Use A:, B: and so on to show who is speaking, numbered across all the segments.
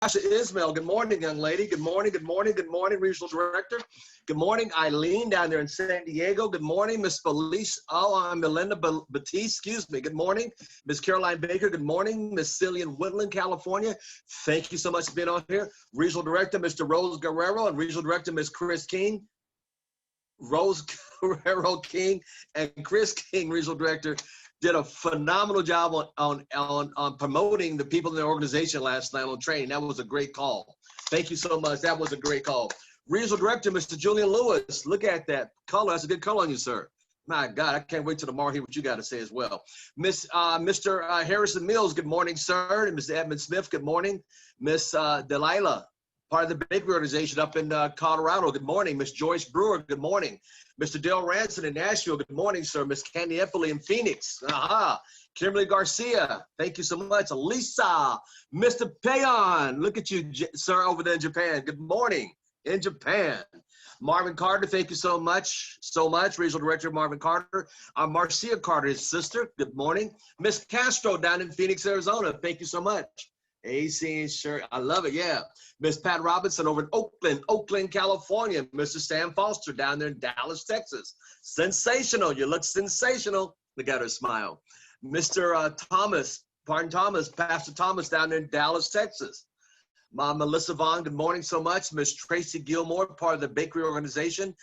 A: Ismail. Good morning, young lady. Good morning, good morning, good morning, Regional Director. Good morning, Eileen down there in San Diego. Good morning, Miss Felice. Oh, I'm Melinda Batiste. Excuse me. Good morning, Miss Caroline Baker. Good morning, Miss Cillian Woodland, California. Thank you so much for being on here. Regional Director, Mr. Rose Guerrero, and Regional Director, Miss Chris King. Rose Guerrero King and Chris King, Regional Director, did a phenomenal job on promoting the people in the organization last night on training. That was a great call. Thank you so much. That was a great call. Regional Director, Mr. Julian Lewis. Look at that color. That's a good color on you, sir. My God, I can't wait till tomorrow to hear what you got to say as well. Mr. Harrison Mills, good morning, sir. And Mr. Edmund Smith, good morning. Miss Delilah, part of the bakery organization up in Colorado. Good morning. Miss Joyce Brewer, good morning. Mr. Dale Ranson in Nashville, good morning, sir. Miss Candy Eppley in Phoenix. Aha. Kimberly Garcia, thank you so much. Lisa, Mr. Payon, look at you, sir, over there in Japan. Good morning in Japan. Marvin Carter, thank you so much, Regional Director Marvin Carter. Marcia Carter, his sister, good morning. Miss Castro down in Phoenix, Arizona, thank you so much. AC shirt, I love it, yeah. Miss Pat Robinson over in Oakland, California. Mr. Sam Foster down there in Dallas, Texas. Sensational, you look sensational. Look at her smile. Mr. Pastor Thomas down there in Dallas, Texas. Melissa Vaughn, good morning so much. Miss Tracy Gilmore, part of the bakery organization.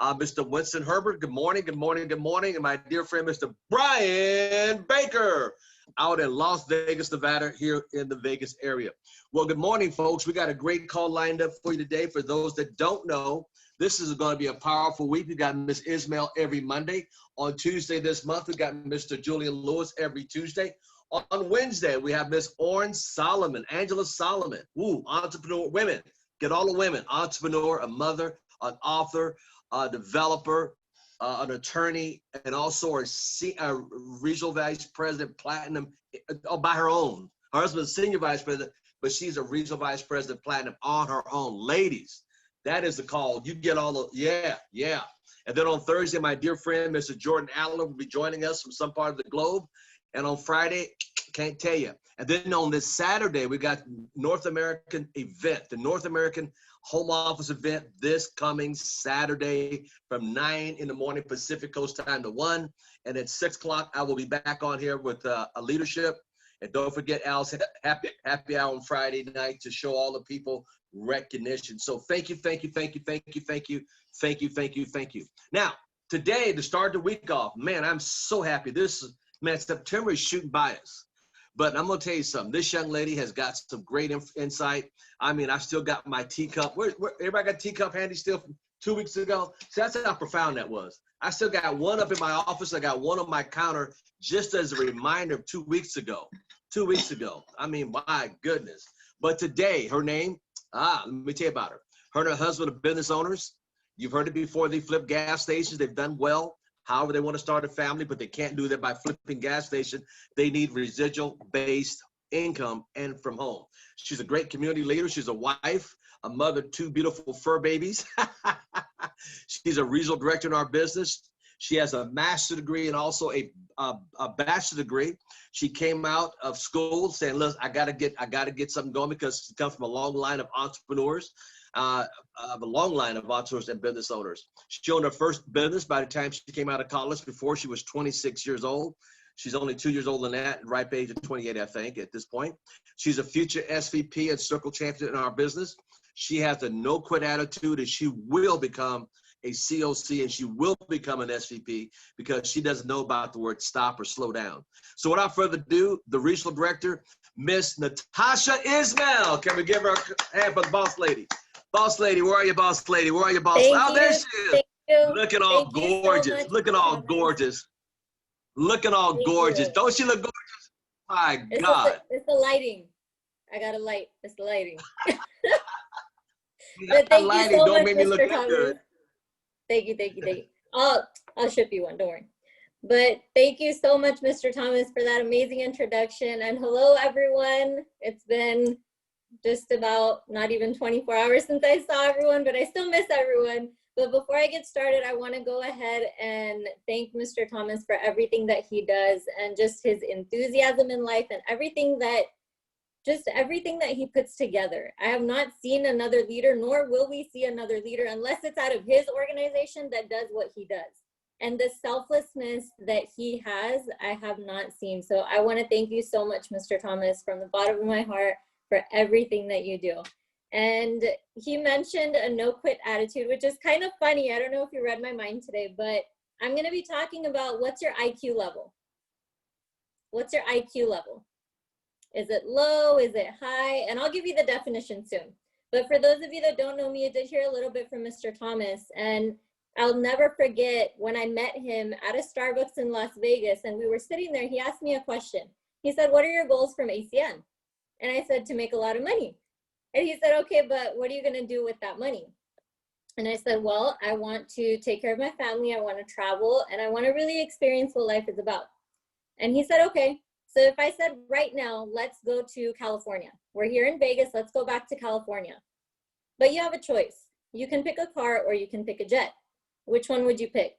A: Mr. Winston Herbert, good morning, good morning, good morning. And my dear friend, Mr. Brian Baker, out in Las Vegas, Nevada, here in the Vegas area. Well, good morning, folks. We got a great call lined up for you today. For those that don't know, this is going to be a powerful week. We got Miss Ismail every Monday. On Tuesday this month, we got Mr. Julian Lewis every Tuesday. On Wednesday, we have Miss Orange Solomon, Angela Solomon. Ooh, entrepreneur women. Get all the women. Entrepreneur, a mother, an author, a developer, an attorney, and also a regional vice president, platinum, by her own. Her husband's senior vice president, but she's a regional vice president, platinum on her own. Ladies, that is the call. You get all the, yeah. And then on Thursday, my dear friend, Mr. Jordan Allen will be joining us from some part of the globe. And on Friday, can't tell you. And then on this Saturday, we got North American event, the North American Home Office event this coming Saturday from 9 in the morning Pacific Coast time to 1. And at 6 o'clock, I will be back on here with a leadership. And don't forget Al's happy hour on Friday night to show all the people recognition. So thank you. Now, today, to start the week off, man, I'm so happy. Man, September is shooting by us. But I'm going to tell you something. This young lady has got some great insight. I mean, I still got my teacup. Everybody got a teacup handy still from 2 weeks ago? See, that's how profound that was. I still got one up in my office. I got one on my counter just as a reminder of 2 weeks ago. 2 weeks ago. I mean, my goodness. But today, her name, let me tell you about her. Her and her husband are business owners. You've heard it before. They flip gas stations. They've done well. However, they want to start a family, but they can't do that by flipping gas station. They need residual-based income and from home. She's a great community leader. She's a wife, a mother, 2 beautiful fur babies. She's a regional director in our business. She has a master's degree and also a bachelor's degree. She came out of school saying, "Look, I gotta get something going," because she comes from a long line of entrepreneurs. A long line of entrepreneurs and business owners. She owned her first business by the time she came out of college before she was 26 years old. She's only 2 years older than that, ripe age of 28, I think, at this point. She's a future SVP and circle champion in our business. She has a no-quit attitude, and she will become a COC, and she will become an SVP because she doesn't know about the word stop or slow down. So without further ado, the regional director, Miss Natasha Ismail. Can we give her a hand for the boss lady? Boss lady, where are you, boss lady? Where are you, boss lady? Oh, there she is.
B: Thank you.
A: Looking all gorgeous. Looking all gorgeous. Looking all gorgeous. Don't she look gorgeous? My God.
B: It's the lighting. I got a light. It's the lighting.
A: But thank you so much, Mr. Thomas.
B: Thank you. I'll ship you one, don't worry. But thank you so much, Mr. Thomas, for that amazing introduction. And hello, everyone. It's been just about not even 24 hours since I saw everyone, but I still miss everyone. But before I get started, I want to go ahead and thank Mr. Thomas for everything that he does and just his enthusiasm in life and everything that just everything that he puts together. I have not seen another leader, nor will we see another leader unless it's out of his organization that does what he does. And the selflessness that he has, I have not seen. So I want to thank you so much, Mr. Thomas, from the bottom of my heart for everything that you do. And he mentioned a no quit attitude, which is kind of funny. I don't know if you read my mind today, but I'm going to be talking about what's your IQ level? What's your IQ level? Is it low? Is it high? And I'll give you the definition soon. But for those of you that don't know me, I did hear a little bit from Mr. Thomas. And I'll never forget when I met him at a Starbucks in Las Vegas and we were sitting there, he asked me a question. He said, what are your goals from ACN? And I said, to make a lot of money. And he said, okay, but what are you going to do with that money? And I said, well, I want to take care of my family. I want to travel and I want to really experience what life is about. And he said, okay. So if I said right now, let's go to California. We're here in Vegas. Let's go back to California. But you have a choice. You can pick a car or you can pick a jet. Which one would you pick?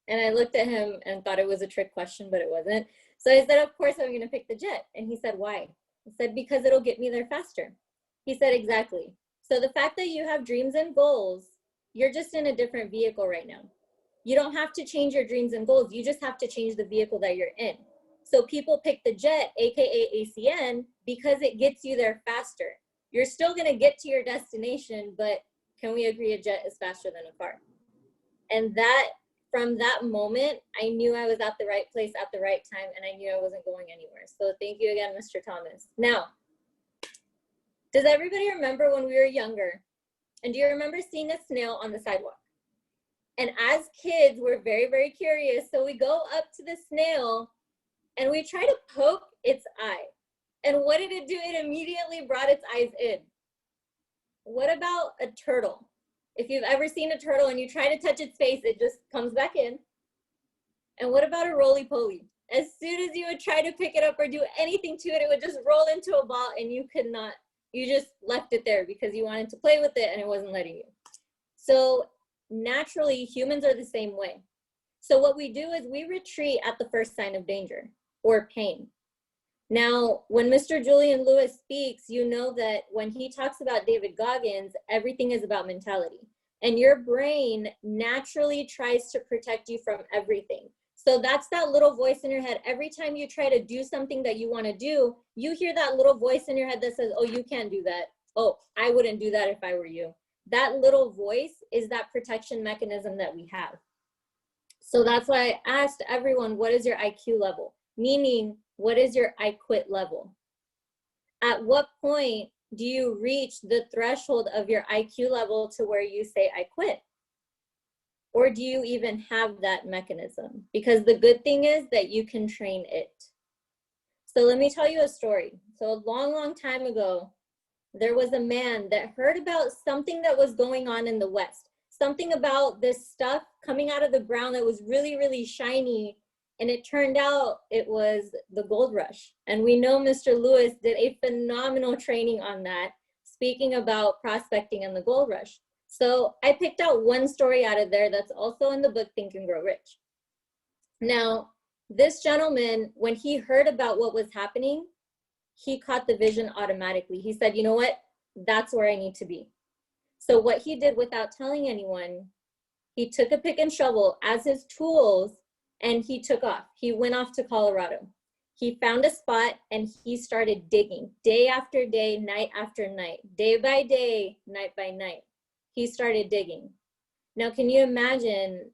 B: And I looked at him and thought it was a trick question, but it wasn't. So I said, of course, I'm going to pick the jet. And he said, why? I said, because it'll get me there faster. He said, exactly. So the fact that you have dreams and goals, you're just in a different vehicle right now. You don't have to change your dreams and goals. You just have to change the vehicle that you're in. So people pick the jet, AKA ACN, because it gets you there faster. You're still going to get to your destination, but can we agree a jet is faster than a car? And that, from that moment, I knew I was at the right place at the right time, and I knew I wasn't going anywhere. So thank you again, Mr. Thomas. Now, does everybody remember when we were younger? And do you remember seeing a snail on the sidewalk? And as kids, we're very, very curious. So we go up to the snail and we try to poke its eye. And what did it do? It immediately brought its eyes in. What about a turtle? If you've ever seen a turtle and you try to touch its face, it just comes back in. And what about a roly-poly? As soon as you would try to pick it up or do anything to it, it would just roll into a ball and you could not, you just left it there because you wanted to play with it and it wasn't letting you. So naturally, humans are the same way. So what we do is we retreat at the first sign of danger or pain. Now, when Mr. Julian Lewis speaks, you know that when he talks about David Goggins, everything is about mentality. And your brain naturally tries to protect you from everything. So that's that little voice in your head. Every time you try to do something that you want to do, you hear that little voice in your head that says, oh, you can't do that. Oh, I wouldn't do that if I were you. That little voice is that protection mechanism that we have. So that's why I asked everyone, what is your IQ level? Meaning, what is your I quit level? At what point do you reach the threshold of your IQ level to where you say, I quit? Or do you even have that mechanism? Because the good thing is that you can train it. So let me tell you a story. So a long, long time ago, there was a man that heard about something that was going on in the West. Something about this stuff coming out of the ground that was really, really shiny. And it turned out it was the gold rush. And we know Mr. Lewis did a phenomenal training on that, speaking about prospecting and the gold rush. So I picked out one story out of there that's also in the book, Think and Grow Rich. Now, this gentleman, when he heard about what was happening, he caught the vision automatically. He said, you know what? That's where I need to be. So what he did without telling anyone, he took a pick and shovel as his tools and he took off. He went off to Colorado. He found a spot and he started digging day after day, night after night, day by day, night by night. He started digging. Now, can you imagine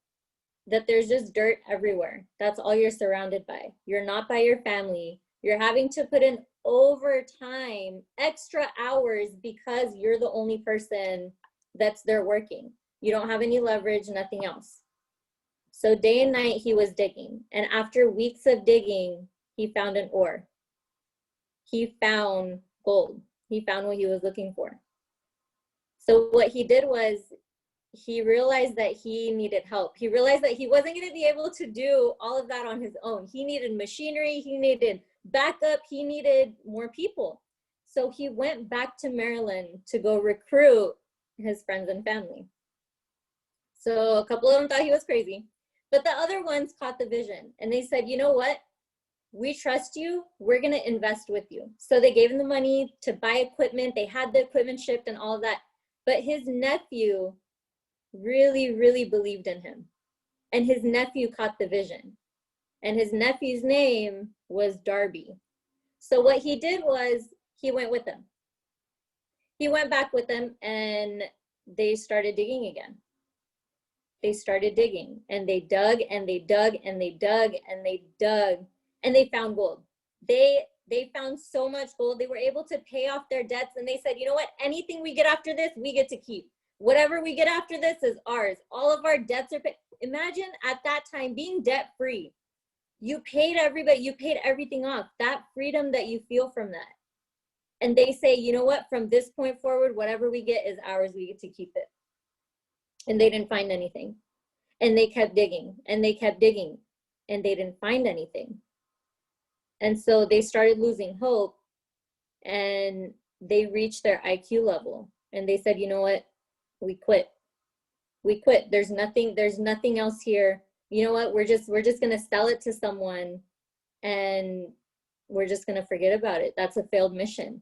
B: that there's just dirt everywhere? That's all you're surrounded by. You're not by your family. You're having to put in overtime, extra hours because you're the only person that's there working. You don't have any leverage, nothing else. So day and night he was digging. And after weeks of digging, he found an ore. He found gold. He found what he was looking for. So what he did was he realized that he needed help. He realized that he wasn't going to be able to do all of that on his own. He needed machinery. He needed backup. He needed more people. So he went back to Maryland to go recruit his friends and family. So a couple of them thought he was crazy, but the other ones caught the vision and they said, you know what? we trust you. We're going to invest with you. So they gave him the money to buy equipment. They had the equipment shipped and all of that. But his nephew really, really believed in him. And his nephew caught the vision. And his nephew's name was Darby. So what he did was he went with them. He went back with them and they started digging again. They started digging and they dug and they dug and they dug and they dug and they found gold. They found so much gold. They were able to pay off their debts and they said, you know what? Anything we get after this, we get to keep. Whatever we get after this is ours. All of our debts are paid. Imagine at that time being debt free. You paid everybody, you paid everything off. That freedom that you feel from that. And they say, you know what, from this point forward, whatever we get is ours, we get to keep it. And they didn't find anything. And they kept digging and they kept digging and they didn't find anything. And so they started losing hope and they reached their IQ level and they said, you know what, we quit. We quit. There's nothing else here. You know what, we're just gonna sell it to someone and we're just gonna forget about it. That's a failed mission.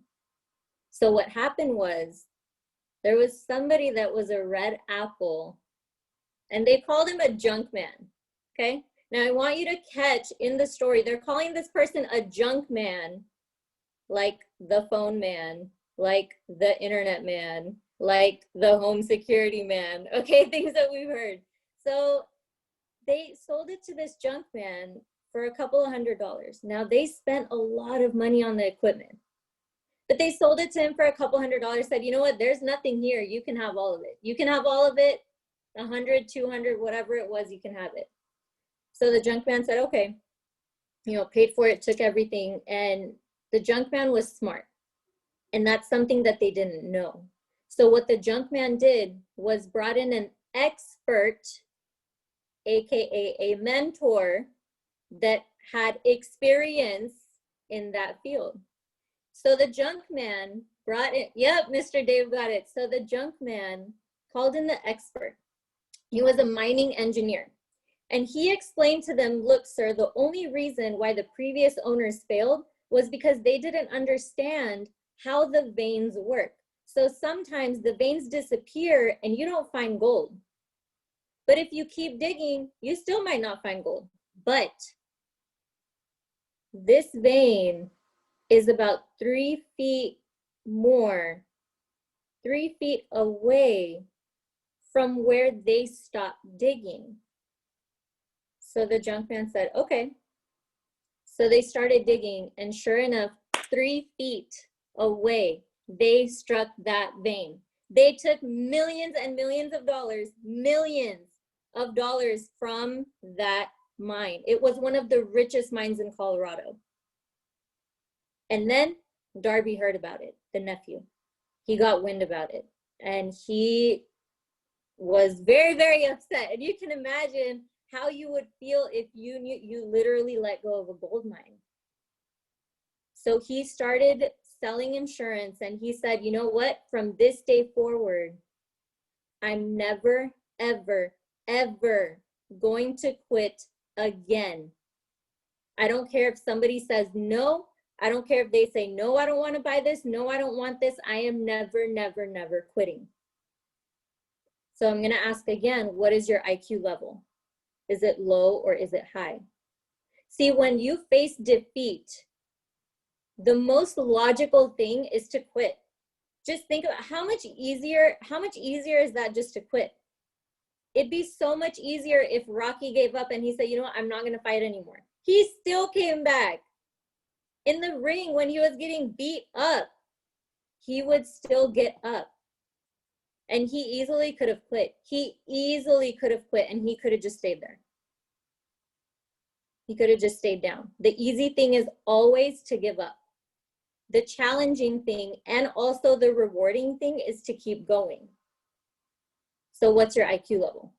B: So what happened was there was somebody that was a red apple and they called him a junk man, okay? Now I want you to catch in the story, they're calling this person a junk man, like the phone man, like the internet man, like the home security man, okay? Things that we've heard. So they sold it to this junk man for a couple of $100s. Now they spent a lot of money on the equipment, but they sold it to him for a couple $100, said, you know what, there's nothing here. You can have all of it. You can have all of it, 100, 200, whatever it was, you can have it. So the junk man said, okay, you know, paid for it, took everything. And the junk man was smart. And that's something that they didn't know. So what the junk man did was brought in an expert, AKA a mentor that had experience in that field. So the junk man brought in, yep, Mr. Dave got it. So the junk man called in the expert. He was a mining engineer. And he explained to them, look, sir, the only reason why the previous owners failed was because they didn't understand how the veins work. So sometimes the veins disappear and you don't find gold. But if you keep digging, you still might not find gold. But this vein is about 3 feet more, 3 feet away from where they stopped digging. So the junk man said, okay. So they started digging and sure enough, 3 feet away, they struck that vein. They took millions and millions of dollars from that mine. It was one of the richest mines in Colorado. And then Darby heard about it, the nephew. He got wind about it and he was very, very upset. And you can imagine how you would feel if you knew you literally let go of a gold mine. So he started selling insurance and he said, you know what, from this day forward, I'm never, ever, ever going to quit again. I don't care if somebody says no. I don't care if they say, no, I don't want to buy this. No, I don't want this. I am never, never, never quitting. So I'm going to ask again, what is your IQ level? Is it low or is it high? See, when you face defeat, the most logical thing is to quit. Just think about how much easier is that just to quit? It'd be so much easier if Rocky gave up and he said, you know what, I'm not going to fight anymore. He still came back. In the ring, when he was getting beat up, he would still get up. And he easily could have quit. He easily could have quit and he could have just stayed there. He could have just stayed down. The easy thing is always to give up. The challenging thing and also the rewarding thing is to keep going. So what's your IQ level?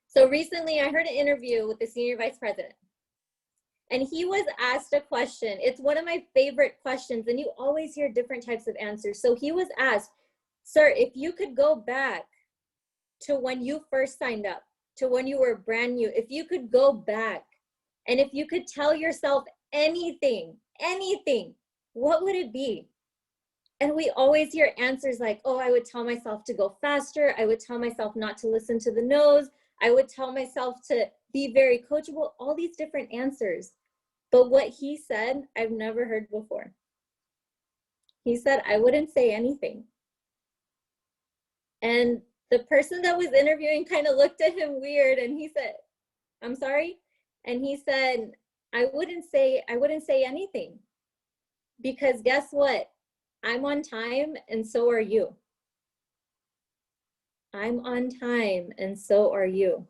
B: So recently I heard an interview with the senior vice president. And he was asked a question. It's one of my favorite questions, and you always hear different types of answers. So he was asked, sir, if you could go back to when you first signed up, to when you were brand new, if you could go back And if you could tell yourself anything, what would it be? And we always hear answers like, oh, I would tell myself to go faster. I would tell myself not to listen to the no's. I would tell myself to be very coachable, all these different answers. But what he said, I've never heard before. He said, I wouldn't say anything. And the person that was interviewing kind of looked at him weird, and he said, I'm sorry? And he said, I wouldn't say anything, because guess what? I'm on time and so are you. I'm on time and so are you.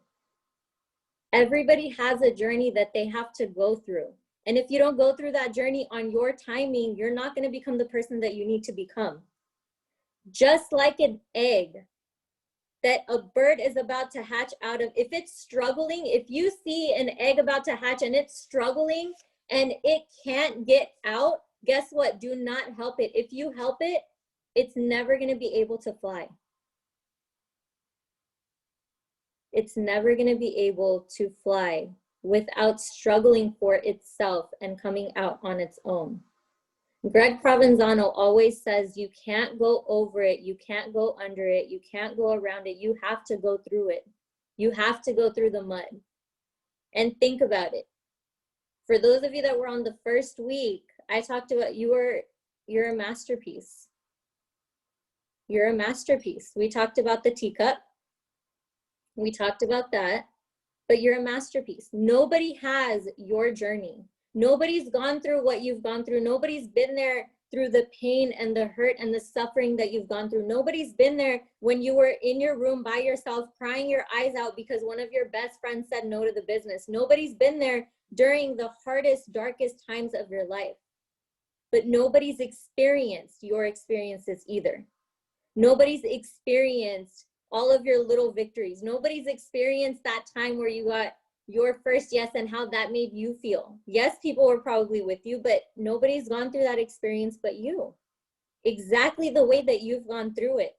B: Everybody has a journey that they have to go through. And if you don't go through that journey on your timing, you're not going to become the person that you need to become. Just like an egg that a bird is about to hatch out of, if it's struggling, if you see an egg about to hatch and it's struggling and it can't get out, guess what? Do not help it. If you help it, it's never going to be able to fly. It's never going to be able to fly without struggling for itself and coming out on its own. Greg Provenzano always says, you can't go over it, you can't go under it, you can't go around it, you have to go through it. You have to go through the mud. And think about it. For those of you that were on the first week, I talked about you're a masterpiece. You're a masterpiece. We talked about the teacup. We talked about that, but you're a masterpiece. Nobody has your journey. Nobody's gone through what you've gone through. Nobody's been there through the pain and the hurt and the suffering that you've gone through. Nobody's been there when you were in your room by yourself, crying your eyes out because one of your best friends said no to the business. Nobody's been there during the hardest, darkest times of your life. But nobody's experienced your experiences either. Nobody's experienced all of your little victories. Nobody's experienced that time where you got your first yes and how that made you feel. Yes, people were probably with you, but nobody's gone through that experience but you. Exactly the way that you've gone through it.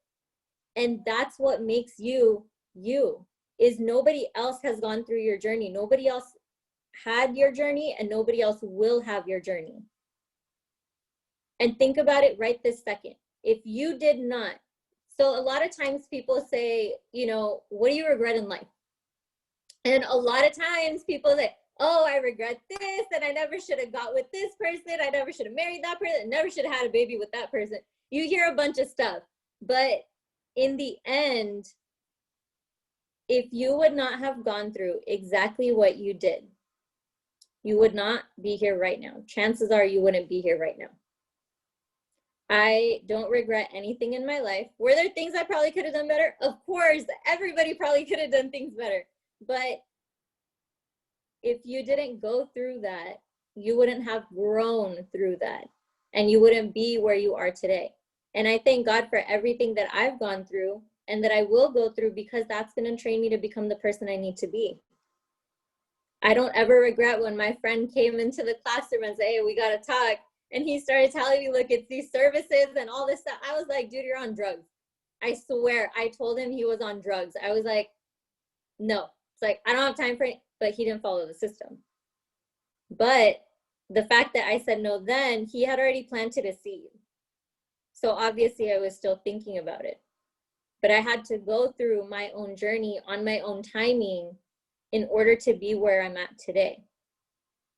B: And that's what makes you, you, is nobody else has gone through your journey. Nobody else had your journey and nobody else will have your journey. And think about it right this second. If you did not, so a lot of times people say, you know, what do you regret in life? And a lot of times people say, oh, I regret this, and I never should have got with this person. I never should have married that person. I never should have had a baby with that person. You hear a bunch of stuff. But in the end, if you would not have gone through exactly what you did, you would not be here right now. Chances are you wouldn't be here right now. I don't regret anything in my life. Were there things I probably could have done better? Of course, everybody probably could have done things better. But if you didn't go through that, you wouldn't have grown through that. And you wouldn't be where you are today. And I thank God for everything that I've gone through and that I will go through, because that's going to train me to become the person I need to be. I don't ever regret when my friend came into the classroom and said, hey, we got to talk. And he started telling me, look, it's these services and all this stuff. I was like, dude, you're on drugs. I swear, I told him he was on drugs. I was like, no. It's like, I don't have time for it. But he didn't follow the system. But the fact that I said no then, he had already planted a seed. So obviously I was still thinking about it. But I had to go through my own journey on my own timing in order to be where I'm at today.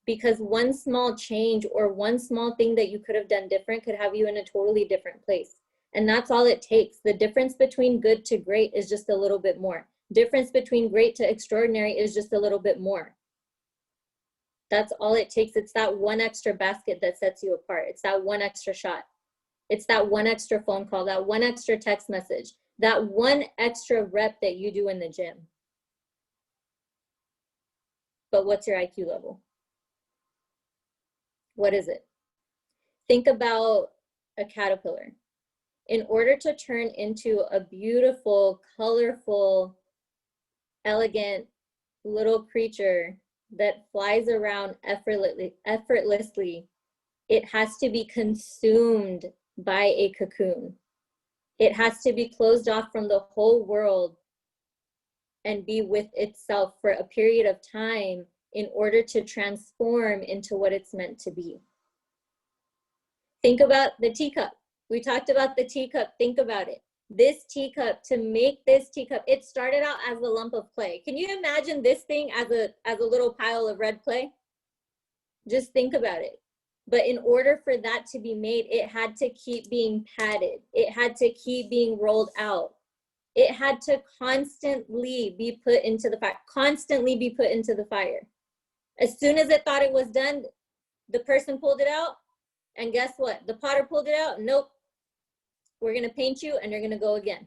B: Because one small change or one small thing that you could have done different could have you in a totally different place. And that's all it takes. The difference between good to great is just a little bit more. Difference between great to extraordinary is just a little bit more. That's all it takes. It's that one extra basket that sets you apart. It's that one extra shot. It's that one extra phone call, that one extra text message, that one extra rep that you do in the gym. But what's your IQ level? What is it? Think about a caterpillar. In order to turn into a beautiful, colorful, elegant little creature that flies around effortlessly, it has to be consumed by a cocoon. It has to be closed off from the whole world and be with itself for a period of time in order to transform into what it's meant to be. Think about the teacup. We talked about the teacup. Think about it. This teacup, to make this teacup, it started out as a lump of clay. Can you imagine this thing as a little pile of red clay? Just think about it. But in order for that to be made, it had to keep being patted. It had to keep being rolled out. It had to constantly be put into the fire, constantly be put into the fire. As soon as it thought it was done, the person pulled it out, and guess what? The potter pulled it out. Nope. We're going to paint you, and you're going to go again.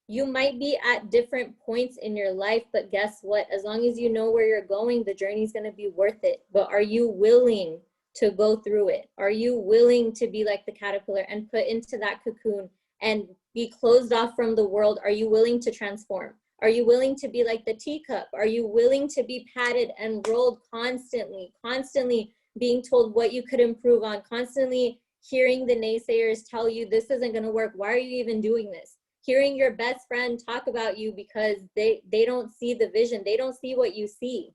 B: You might be at different points in your life, but guess what? As long as you know where you're going, the journey is going to be worth it. But are you willing to go through it? Are you willing to be like the caterpillar and put into that cocoon and be closed off from the world? Are you willing to transform? Are you willing to be like the teacup? Are you willing to be patted and rolled constantly, constantly being told what you could improve on, constantly hearing the naysayers tell you this isn't going to work? Why are you even doing this? Hearing your best friend talk about you because they don't see the vision. They don't see what you see.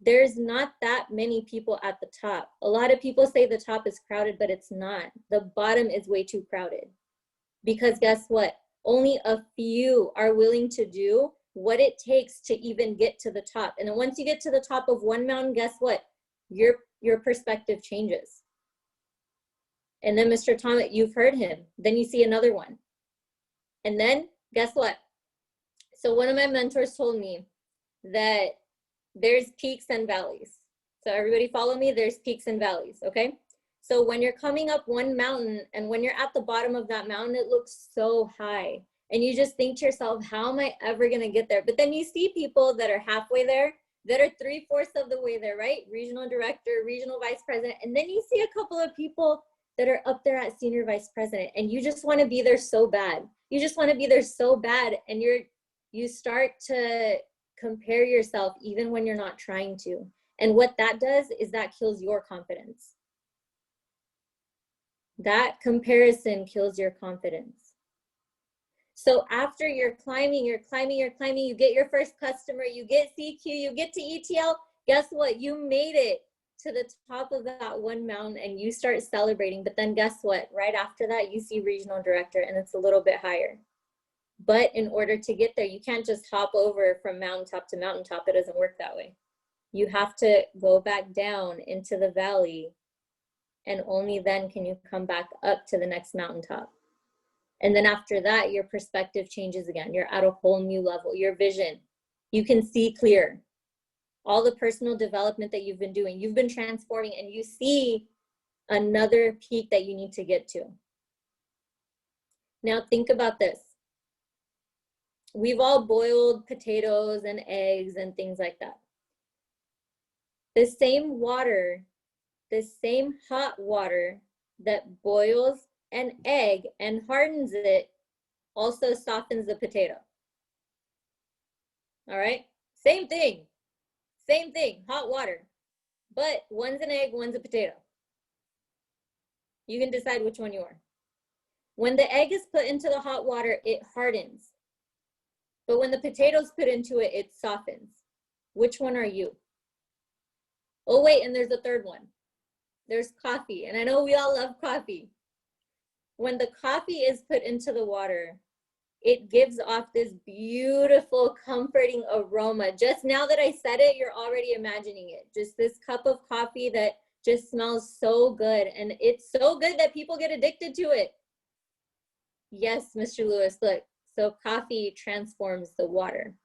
B: There's not that many people at the top. A lot of people say the top is crowded, but it's not. The bottom is way too crowded. Because guess what? Only a few are willing to do what it takes to even get to the top. And then once you get to the top of one mountain, guess what? Your perspective changes. And then Mr. Thomas, you've heard him. Then you see another one. And then guess what? So one of my mentors told me that there's peaks and valleys. So everybody follow me, there's peaks and valleys, okay? So when you're coming up one mountain and when you're at the bottom of that mountain, it looks so high. And you just think to yourself, how am I ever gonna get there? But then you see people that are halfway there, that are 3/4 of the way there, right? Regional director, regional vice president. And then you see a couple of people that are up there at senior vice president, and you just want to be there so bad. You just want to be there so bad, and you start to compare yourself even when you're not trying to. And what that does is that kills your confidence. That comparison kills your confidence. So after you're climbing, you get your first customer, you get CQ, you get to ETL, guess what? You made it to the top of that one mountain and you start celebrating. But then guess what? Right after that, you see regional director and it's a little bit higher. But in order to get there, you can't just hop over from mountaintop to mountaintop. It doesn't work that way. You have to go back down into the valley, and only then can you come back up to the next mountaintop. And then after that, your perspective changes again. You're at a whole new level. Your vision, you can see clear. All the personal development that you've been doing, you've been transforming, and you see another peak that you need to get to. Now think about this. We've all boiled potatoes and eggs and things like that. The same water, the same hot water that boils an egg and hardens it also softens the potato. All right, same thing, hot water, but one's an egg, one's a potato. You can decide which one you are. When the egg is put into the hot water, it hardens. But when the potato's put into it, it softens. Which one are you? Oh wait, and there's a third one. There's coffee, and I know we all love coffee. When the coffee is put into the water, it gives off this beautiful, comforting aroma. Just now that I said it, you're already imagining it. Just this cup of coffee that just smells so good, and it's so good that people get addicted to it. Yes, Mr. Lewis, look. So coffee transforms the water.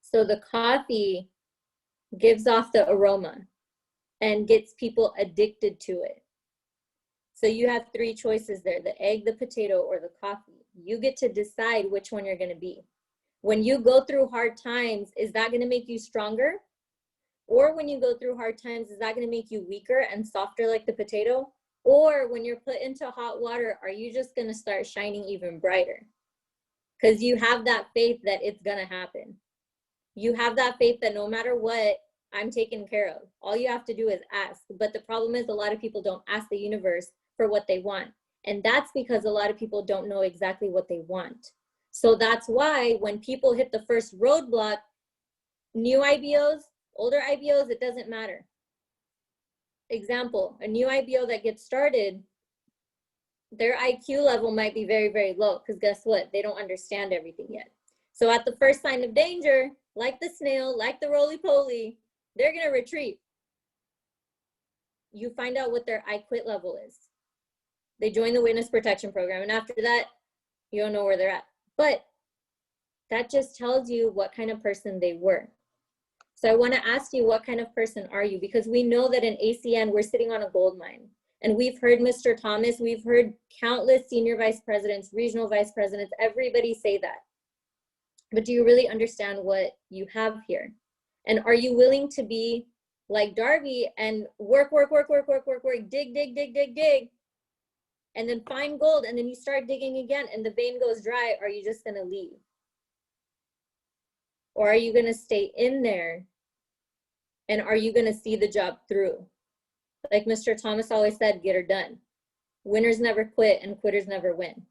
B: So the coffee gives off the aroma and gets people addicted to it. So you have three choices there, the egg, the potato, or the coffee. You get to decide which one you're gonna be. When you go through hard times, is that gonna make you stronger? Or when you go through hard times, is that gonna make you weaker and softer like the potato? Or when you're put into hot water, are you just gonna start shining even brighter? Because you have that faith that it's gonna happen. You have that faith that no matter what, I'm taken care of. All you have to do is ask. But the problem is a lot of people don't ask the universe for what they want. And that's because a lot of people don't know exactly what they want. So that's why when people hit the first roadblock, new IBOs, older IBOs, it doesn't matter. Example, a new IBO that gets started, their IQ level might be very, very low, because guess what? They don't understand everything yet. So at the first sign of danger, like the snail, like the roly-poly, they're going to retreat. You find out what their I quit level is. They join the witness protection program, and after that, you don't know where they're at. But that just tells you what kind of person they were. So I want to ask you, what kind of person are you? Because we know that in ACN, we're sitting on a gold mine. And we've heard Mr. Thomas, we've heard countless senior vice presidents, regional vice presidents, everybody say that. But do you really understand what you have here? And are you willing to be like Darby and work, dig, and then find gold, and then you start digging again and the vein goes dry? Are you just going to leave? Or are you going to stay in there? And are you going to see the job through? Like Mr. Thomas always said, get her done. Winners never quit and quitters never win.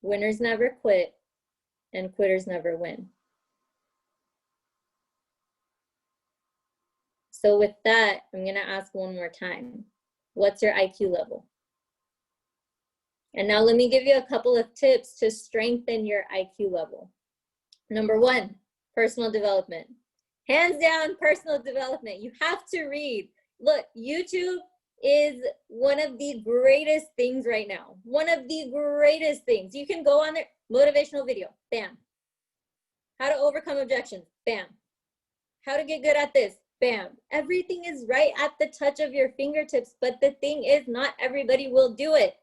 B: Winners never quit and quitters never win. So with that, I'm going to ask one more time. What's your IQ level? And now let me give you a couple of tips to strengthen your IQ level. Number one, personal development. Hands down, personal development. You have to read. Look, YouTube is one of the greatest things right now. One of the greatest things. You can go on there, motivational video, bam. How to overcome objections, bam. How to get good at this, bam. Everything is right at the touch of your fingertips, but the thing is, not everybody will do it.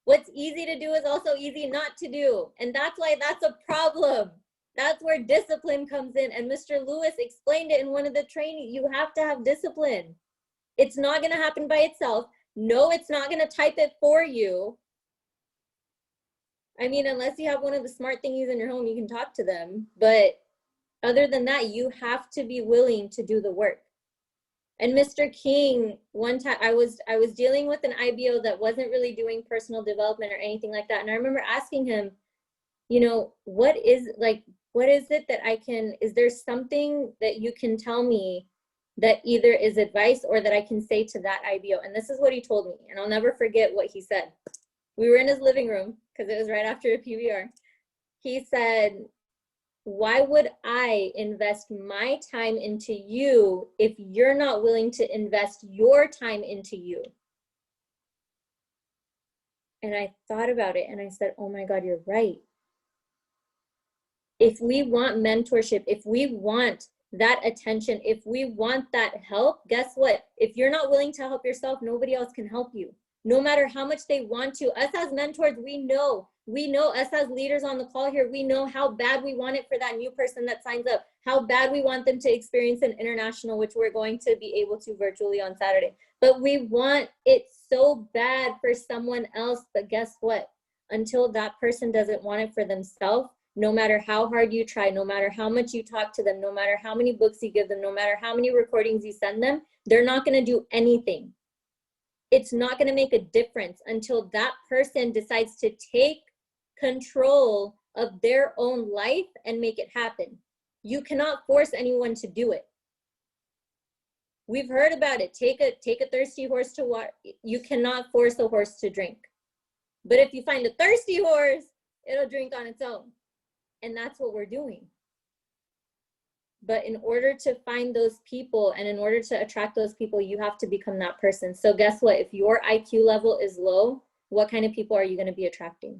B: What's easy to do is also easy not to do. And that's why that's a problem. That's where discipline comes in. And Mr. Lewis explained it in one of the training. You have to have discipline. It's not going to happen by itself. No, it's not going to type it for you. I mean, unless you have one of the smart thingies in your home, you can talk to them. But other than that, you have to be willing to do the work. And Mr. King, one time I was dealing with an IBO that wasn't really doing personal development or anything like that. And I remember asking him, you know, what is it that I can, is there something that you can tell me that either is advice or that I can say to that IBO? And this is what he told me, and I'll never forget what he said. We were in his living room because it was right after a PBR. He said, why would I invest my time into you if you're not willing to invest your time into you? And I thought about it and I said, oh my God, you're right. If we want mentorship, if we want that attention, if we want that help, guess what? If you're not willing to help yourself, nobody else can help you. No matter how much they want to. Us as mentors, we know us as leaders on the call here, we know how bad we want it for that new person that signs up, how bad we want them to experience an international, which we're going to be able to virtually on Saturday. But we want it so bad for someone else. But guess what? Until that person doesn't want it for themselves, no matter how hard you try, no matter how much you talk to them, no matter how many books you give them, no matter how many recordings you send them, they're not going to do anything. It's not going to make a difference until that person decides to take control of their own life and make it happen. You cannot force anyone to do it. We've heard about it. Take a thirsty horse to water. You cannot force a horse to drink. But if you find a thirsty horse, it'll drink on its own. And that's what we're doing. But in order to find those people and in order to attract those people, you have to become that person. So guess what? If your IQ level is low, what kind of people are you going to be attracting?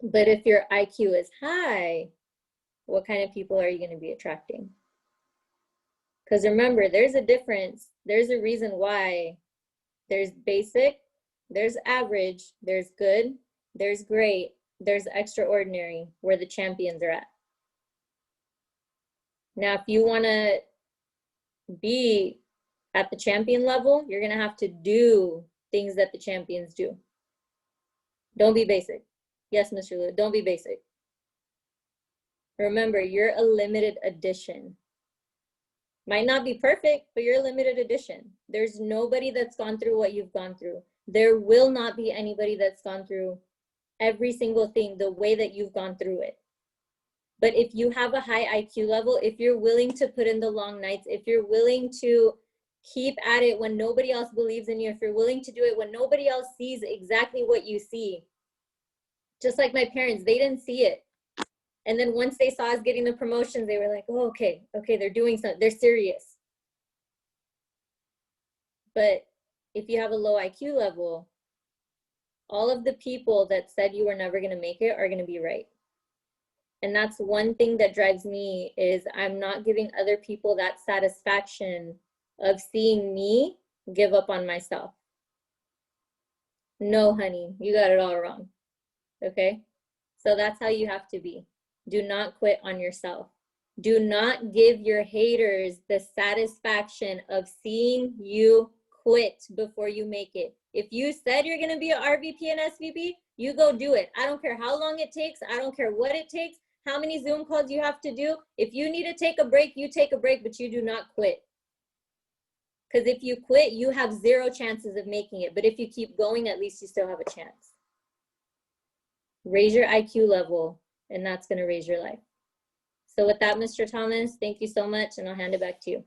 B: But if your IQ is high, what kind of people are you going to be attracting? Because remember, there's a difference. There's a reason why there's basic, there's average, there's good, there's great, there's extraordinary, where the champions are at. Now, if you want to be at the champion level, you're going to have to do things that the champions do. Don't be basic. Yes, Mr. Lou, don't be basic. Remember, you're a limited edition. Might not be perfect, but you're a limited edition. There's nobody that's gone through what you've gone through. There will not be anybody that's gone through every single thing the way that you've gone through it. But if you have a high IQ level, if you're willing to put in the long nights, if you're willing to keep at it when nobody else believes in you, if you're willing to do it when nobody else sees exactly what you see, just like my parents, they didn't see it. And then once they saw us getting the promotions, they were like, oh, okay, they're doing something, they're serious. But if you have a low IQ level, all of the people that said you were never going to make it are going to be right. And that's one thing that drives me, is I'm not giving other people that satisfaction of seeing me give up on myself. No, honey, you got it all wrong. Okay? So that's how you have to be. Do not quit on yourself. Do not give your haters the satisfaction of seeing you quit before you make it. If you said you're going to be an RVP and SVP, you go do it. I don't care how long it takes. I don't care what it takes, how many Zoom calls you have to do. If you need to take a break, you take a break, but you do not quit. Because if you quit, you have zero chances of making it. But if you keep going, at least you still have a chance. Raise your IQ level, and that's going to raise your life. So with that, Mr. Thomas, thank you so much, and I'll hand it back to you.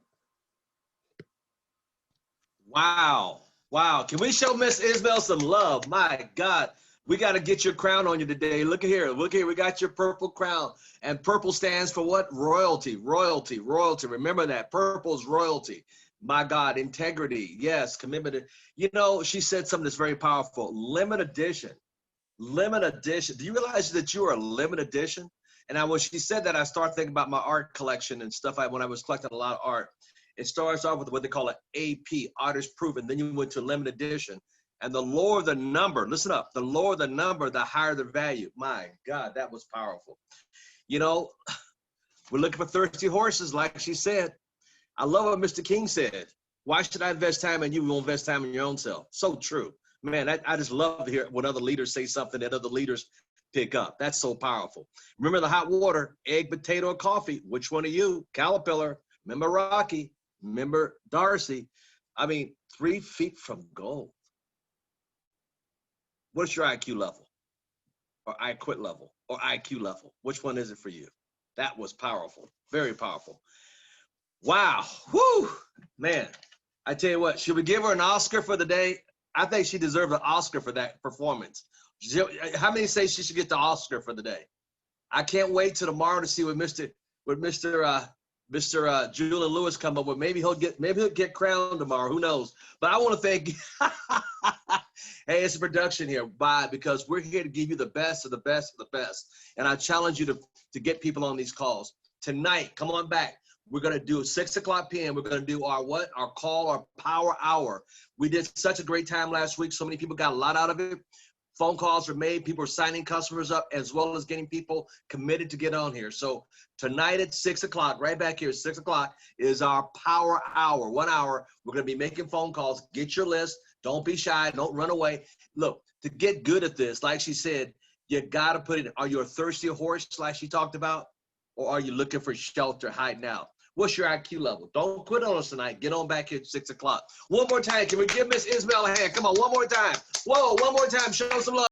A: Wow. Wow. Can we show Miss Ismail some love? My God. We got to get your crown on you today. Look at here. Look here. We got your purple crown. And purple stands for what? Royalty. Royalty. Royalty. Remember that. Purple is royalty. My God. Integrity. Yes. Commitment. You know, she said something that's very powerful. Limited edition. Limited edition. Do you realize that you are a limited edition? And when she said that, I started thinking about my art collection and stuff. When I was collecting a lot of art. It starts off with what they call an AP, artist proof, and then you went to limited edition. And the lower the number, listen up, the lower the number, the higher the value. My God, that was powerful. You know, we're looking for thirsty horses, like she said. I love what Mr. King said. Why should I invest time in you? You won't invest time in your own self. So true. Man, I just love to hear when other leaders say something that other leaders pick up. That's so powerful. Remember the hot water, egg, potato, or coffee. Which one are you? Caterpillar. Remember Rocky. Remember Darcy. I mean, 3 feet from gold. What's your IQ level? Or I quit level? Or IQ level? Which one is it for you? That was powerful. Very powerful. Wow. Whoo. Man, I tell you what, should we give her an Oscar for the day? I think she deserves an Oscar for that performance. How many say she should get the Oscar for the day? I can't wait till tomorrow to see what Mr. Julian Lewis come up with. Maybe he'll get crowned tomorrow. Who knows? But I want to thank hey, it's a production here. Bye, because we're here to give you the best of the best of the best. And I challenge you to get people on these calls. Tonight, come on back. We're going to do 6 o'clock p.m. We're going to do our call, our power hour. We did such a great time last week. So many people got a lot out of it. Phone calls are made. People are signing customers up, as well as getting people committed to get on here. So tonight at 6 o'clock, right back here, 6 o'clock is our power hour. 1 hour. We're going to be making phone calls. Get your list. Don't be shy. Don't run away. Look, to get good at this, like she said, you got to put it. Are you a thirsty horse, like she talked about? Or are you looking for shelter, hiding out? What's your IQ level? Don't quit on us tonight. Get on back here at 6 o'clock. One more time. Can we give Miss Ismail a hand? Come on, one more time. Whoa, one more time. Show some love.